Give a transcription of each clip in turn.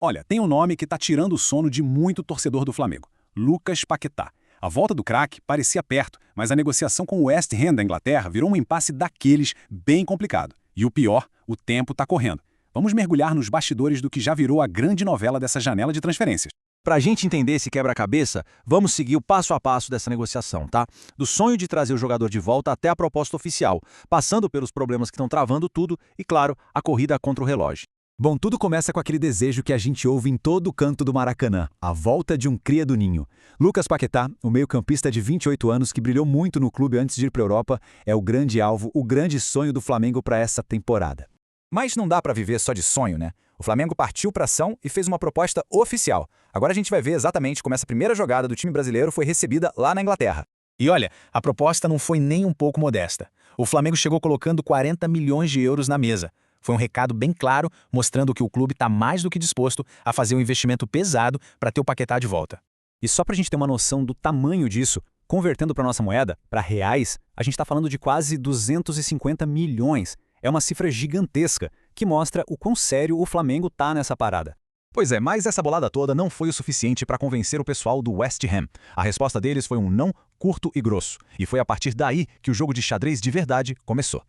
Olha, tem um nome que tá tirando o sono de muito torcedor do Flamengo: Lucas Paquetá. A volta do craque parecia perto, mas a negociação com o West Ham da Inglaterra virou um impasse daqueles bem complicado. E o pior, o tempo tá correndo. Vamos mergulhar nos bastidores do que já virou a grande novela dessa janela de transferências. Para a gente entender esse quebra-cabeça, vamos seguir o passo a passo dessa negociação, tá? Do sonho de trazer o jogador de volta até a proposta oficial, passando pelos problemas que estão travando tudo e, claro, a corrida contra o relógio. Bom, tudo começa com aquele desejo que a gente ouve em todo canto do Maracanã, a volta de um cria do ninho. Lucas Paquetá, o meio-campista de 28 anos que brilhou muito no clube antes de ir para a Europa, é o grande alvo, o grande sonho do Flamengo para essa temporada. Mas não dá para viver só de sonho, né? O Flamengo partiu para ação e fez uma proposta oficial. Agora a gente vai ver exatamente como essa primeira jogada do time brasileiro foi recebida lá na Inglaterra. E olha, a proposta não foi nem um pouco modesta. O Flamengo chegou colocando 40 milhões de euros na mesa. Foi um recado bem claro, mostrando que o clube está mais do que disposto a fazer um investimento pesado para ter o Paquetá de volta. E só para a gente ter uma noção do tamanho disso, convertendo para a nossa moeda, para reais, a gente está falando de quase 250 milhões. É uma cifra gigantesca, que mostra o quão sério o Flamengo está nessa parada. Pois é, mas essa bolada toda não foi o suficiente para convencer o pessoal do West Ham. A resposta deles foi um não curto e grosso. E foi a partir daí que o jogo de xadrez de verdade começou.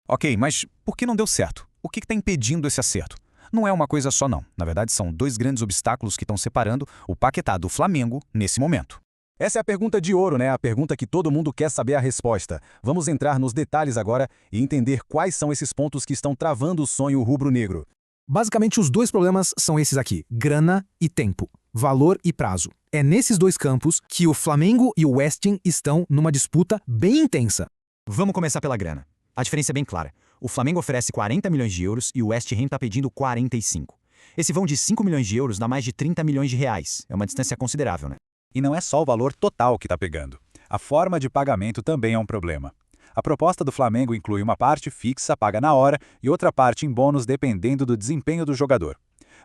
Ok, mas por que não deu certo? O que está impedindo esse acerto? Não é uma coisa só não. Na verdade, são dois grandes obstáculos que estão separando o Paquetá do Flamengo nesse momento. Essa é a pergunta de ouro, né? A pergunta que todo mundo quer saber a resposta. Vamos entrar nos detalhes agora e entender quais são esses pontos que estão travando o sonho rubro-negro. Basicamente, os dois problemas são esses aqui: grana e tempo, valor e prazo. É nesses dois campos que o Flamengo e o West Ham estão numa disputa bem intensa. Vamos começar pela grana. A diferença é bem clara. O Flamengo oferece 40 milhões de euros e o West Ham está pedindo 45. Esse vão de 5 milhões de euros dá mais de 30 milhões de reais. É uma distância considerável, né? E não é só o valor total que está pegando. A forma de pagamento também é um problema. A proposta do Flamengo inclui uma parte fixa paga na hora e outra parte em bônus dependendo do desempenho do jogador.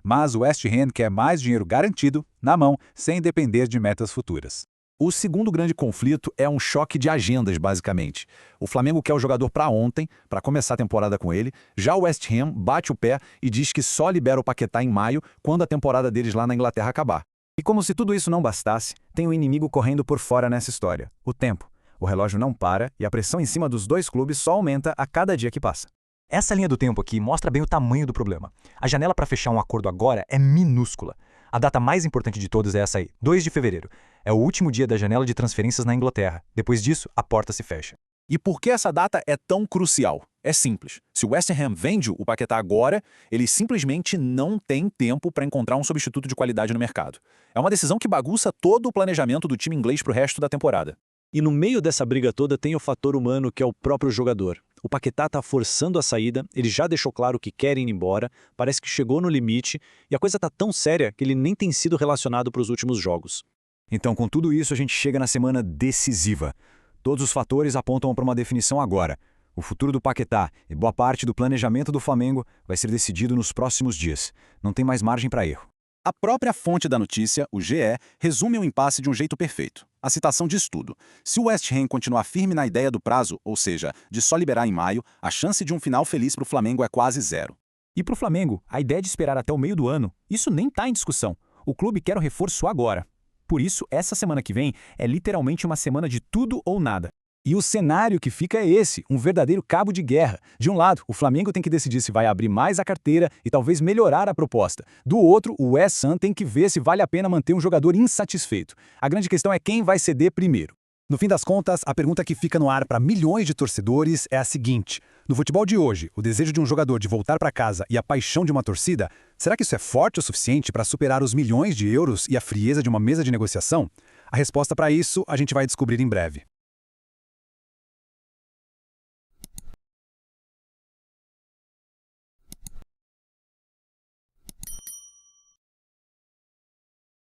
Mas o West Ham quer mais dinheiro garantido, na mão, sem depender de metas futuras. O segundo grande conflito é um choque de agendas, basicamente. O Flamengo quer o jogador para ontem, para começar a temporada com ele. Já o West Ham bate o pé e diz que só libera o Paquetá em maio, quando a temporada deles lá na Inglaterra acabar. E como se tudo isso não bastasse, tem um inimigo correndo por fora nessa história: o tempo. O relógio não para e a pressão em cima dos dois clubes só aumenta a cada dia que passa. Essa linha do tempo aqui mostra bem o tamanho do problema. A janela para fechar um acordo agora é minúscula. A data mais importante de todas é essa aí, 2 de fevereiro. É o último dia da janela de transferências na Inglaterra. Depois disso, a porta se fecha. E por que essa data é tão crucial? É simples. Se o West Ham vende o Paquetá agora, eles simplesmente não têm tempo para encontrar um substituto de qualidade no mercado. É uma decisão que bagunça todo o planejamento do time inglês para o resto da temporada. E no meio dessa briga toda tem o fator humano, que é o próprio jogador. O Paquetá está forçando a saída, ele já deixou claro que quer ir embora, parece que chegou no limite, e a coisa está tão séria que ele nem tem sido relacionado para os últimos jogos. Então, com tudo isso, a gente chega na semana decisiva. Todos os fatores apontam para uma definição agora. O futuro do Paquetá e boa parte do planejamento do Flamengo vai ser decidido nos próximos dias. Não tem mais margem para erro. A própria fonte da notícia, o GE, resume o impasse de um jeito perfeito. A citação diz tudo. Se o West Ham continuar firme na ideia do prazo, ou seja, de só liberar em maio, a chance de um final feliz para o Flamengo é quase zero. E para o Flamengo, a ideia de esperar até o meio do ano, isso nem está em discussão. O clube quer o reforço agora. Por isso, essa semana que vem é literalmente uma semana de tudo ou nada. E o cenário que fica é esse, um verdadeiro cabo de guerra. De um lado, o Flamengo tem que decidir se vai abrir mais a carteira e talvez melhorar a proposta. Do outro, o West Ham tem que ver se vale a pena manter um jogador insatisfeito. A grande questão é quem vai ceder primeiro. No fim das contas, a pergunta que fica no ar para milhões de torcedores é a seguinte: no futebol de hoje, o desejo de um jogador de voltar para casa e a paixão de uma torcida, será que isso é forte o suficiente para superar os milhões de euros e a frieza de uma mesa de negociação? A resposta para isso a gente vai descobrir em breve.